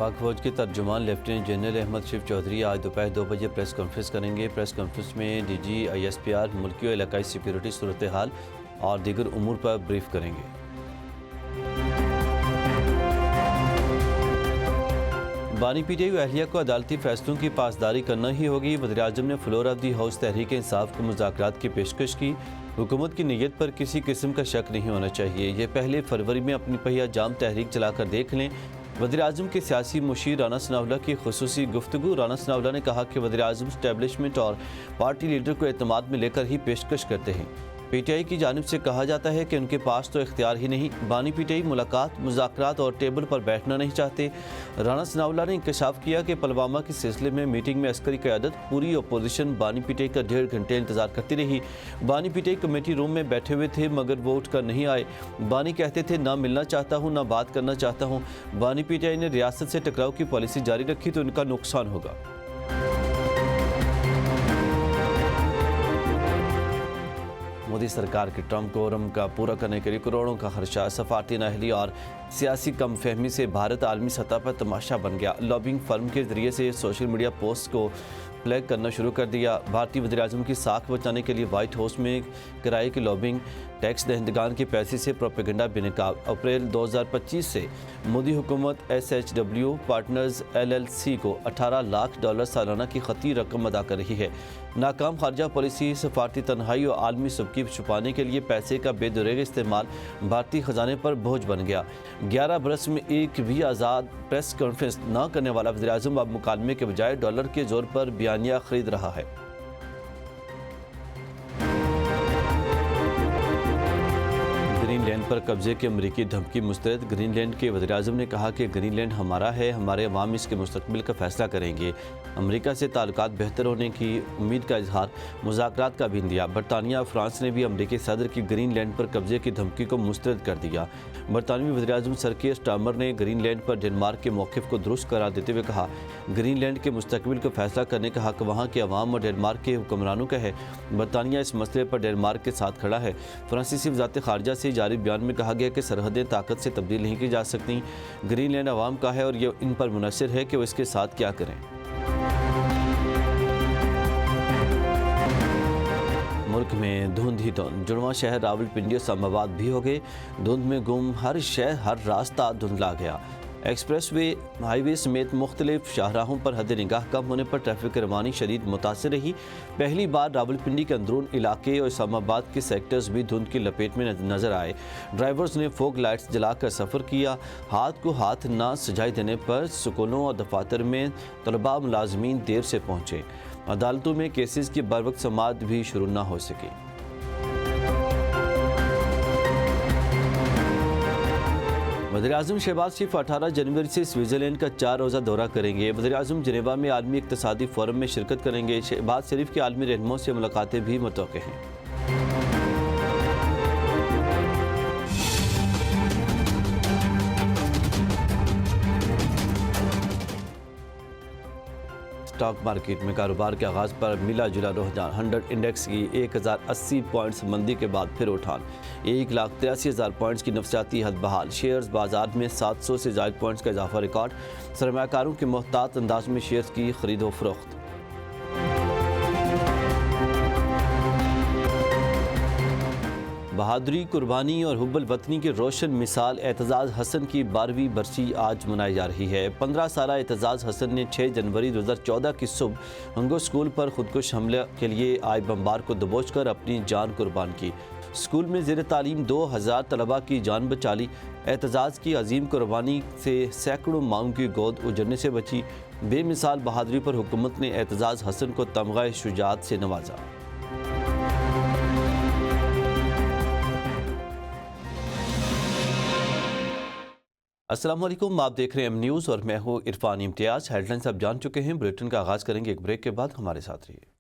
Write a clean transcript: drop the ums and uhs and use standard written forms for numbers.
پاک فوج کے ترجمان لیفٹیننٹ جنرل احمد شیف چودھری آج دوپہر 2 بجے پریس کانفرنس کریں گے۔ پریس کانفرنس میں ڈی جی ISPR ملکی و علاقائی سیکیورٹی صورتحال اور دیگر امور پر بریف کریں گے۔ بانی پی ٹی آئی اہلیہ کو عدالتی فیصلوں کی پاسداری کرنا ہی ہوگی۔ وزیراعظم نے floor of the house Tehreek Insaf کو مذاکرات کی پیشکش کی۔ حکومت کی نیت پر کسی قسم کا شک نہیں ہونا چاہیے، یہ پہلے فروری میں اپنی پہیہ جام تحریک چلا کر دیکھ لیں۔ وزیراعظم کے سیاسی مشیر رانا ثناءاللہ کی خصوصی گفتگو۔ رانا ثناءاللہ نے کہا کہ وزیراعظم اسٹیبلشمنٹ اور پارٹی لیڈر کو اعتماد میں لے کر ہی پیشکش کرتے ہیں۔ پی ٹی آئی کی جانب سے کہا جاتا ہے کہ ان کے پاس تو اختیار ہی نہیں۔ بانی پی ٹی آئی ملاقات، مذاکرات اور ٹیبل پر بیٹھنا نہیں چاہتے۔ رانا ثناءاللہ نے انکشاف کیا کہ پلوامہ کے سلسلے میں میٹنگ میں عسکری قیادت، پوری اپوزیشن بانی پی ٹی آئی کا 1.5 گھنٹے انتظار کرتی رہی۔ بانی پی ٹی آئی کمیٹی روم میں بیٹھے ہوئے تھے مگر وہ اٹھ کر نہیں آئے۔ بانی کہتے تھے نہ ملنا چاہتا ہوں، نہ بات کرنا چاہتا ہوں۔ بانی پی ٹی آئی نے ریاست سے ٹکراؤ کی پالیسی جاری رکھی تو ان کا نقصان ہوگا۔ مودی سرکار کے ٹرمپ کوورم کا پورا کرنے کے لیے کروڑوں کا خرچہ، سفارتی نااہلی اور سیاسی کم فہمی سے بھارت عالمی سطح پر تماشا بن گیا۔ لابنگ فرم کے ذریعے سے سوشل میڈیا پوسٹ کو پلیگ کرنا شروع کر دیا۔ بھارتی وزیراعظم کی ساکھ بچانے کے لیے وائٹ ہاؤس میں کرائے کی لابنگ، ٹیکس دہندگان کے پیسے سے پروپیگنڈا بے نقاب۔ اپریل 2025 سے مودی حکومت SHW پارٹنرز LLC کو $18 لاکھ سالانہ کی خطی رقم ادا کر رہی ہے۔ ناکام خارجہ پالیسی، سفارتی تنہائی اور عالمی سبکی چھپانے کے لیے پیسے کا بے دریغ استعمال بھارتی خزانے پر بوجھ بن گیا۔ 11 برس میں ایک بھی آزاد پریس کانفرنس نہ کرنے والا وزیراعظم اب مکالمے کے بجائے ڈالر کے زور پر بیانیہ خرید رہا ہے۔ گرین لینڈ پر قبضے کی امریکی دھمکی مسترد۔ گرین لینڈ کے وزیراعظم نے کہا کہ گرین لینڈ ہمارا ہے، ہمارے عوام اس کے مستقبل کا فیصلہ کریں گے۔ امریکہ سے تعلقات بہتر ہونے کی امید کا اظہار، مذاکرات کا بین دیا۔ برطانیہ اور فرانس نے بھی امریکی صدر کی گرین لینڈ پر قبضے کی دھمکی کو مسترد کر دیا۔ برطانوی وزیراعظم سر کیئر سٹارمر نے گرین لینڈ پر ڈنمارک کے موقف کو درست قرار دیتے ہوئے کہا، گرین لینڈ کے مستقبل کا فیصلہ کرنے کا حق وہاں کے عوام اور ڈنمارک کے حکمرانوں کا ہے۔ برطانیہ اس مسئلے پر ڈنمارک کے ساتھ کھڑا ہے۔ فرانسیسی وزارت خارجہ سے جاری بیان میں کہا گیا کہ سرحدیں طاقت سے تبدیل نہیں کی جا سکتیں۔ گرین لینڈ عوام کا ہے اور یہ ان پر منحصر ہے کہ وہ اس کے ساتھ کیا کریں۔ ملک میں دھند ہی دھند، جڑواں شہر راولپنڈی اور اسلام آباد بھی ہو گئے دھند میں گم۔ ہر شہر، ہر راستہ دھندلا گیا۔ ایکسپریس وے، ہائی وے سمیت مختلف شاہراہوں پر حد نگاہ کم ہونے پر ٹریفک روانی شدید متاثر رہی۔ پہلی بار راولپنڈی کے اندرون علاقے اور اسلام آباد کے سیکٹرز بھی دھند کی لپیٹ میں نظر آئے۔ ڈرائیورز نے فوگ لائٹس جلا کر سفر کیا۔ ہاتھ کو ہاتھ نہ سجائی دینے پر سکولوں اور دفاتر میں طلباء ملازمین دیر سے پہنچے۔ عدالتوں میں کیسز کی بروقت سماعت بھی شروع نہ ہو سکی۔ وزیراعظم شہباز شریف 18 جنوری سے سوئٹزرلینڈ کا 4 روزہ دورہ کریں گے۔ وزیراعظم جنیوا میں عالمی اقتصادی فورم میں شرکت کریں گے۔ شہباز شریف کے عالمی رہنماؤں سے ملاقاتیں بھی متوقع ہیں۔ اسٹاک مارکیٹ میں کاروبار کے آغاز پر ملا جلا رجحان، 100 انڈیکس کی 1080 پوائنٹس مندی کے بعد پھر اٹھان، 1,83,000 پوائنٹس کی نفسیاتی حد بحال۔ شیئرز بازار میں 700 سے زائد پوائنٹس کا اضافہ ریکارڈ، سرمایہ کاروں کے محتاط انداز میں شیئرز کی خرید و فروخت۔ بہادری، قربانی اور حب الوطنی کی روشن مثال اعتزاز حسن کی 12ویں برسی آج منائی جا رہی ہے۔ 15 سالہ اعتزاز حسن نے 6 جنوری 2014 کی صبح ہنگو اسکول پر خودکش حملے کے لیے آئے بمبار کو دبوچ کر اپنی جان قربان کی۔ اسکول میں زیر تعلیم 2000 طلباء کی جان بچا لی۔ اعتزاز کی عظیم قربانی سے سینکڑوں ماؤں کی گود اجڑنے سے بچی۔ بے مثال بہادری پر حکومت نے اعتزاز حسن کو تمغہ شجاعت سے نوازا۔ السلام علیکم، آپ دیکھ رہے ہیں M نیوز اور میں ہوں عرفان امتیاز۔ ہیڈلائنز آپ جان چکے ہیں، بلیٹن کا آغاز کریں گے ایک بریک کے بعد، ہمارے ساتھ رہیے۔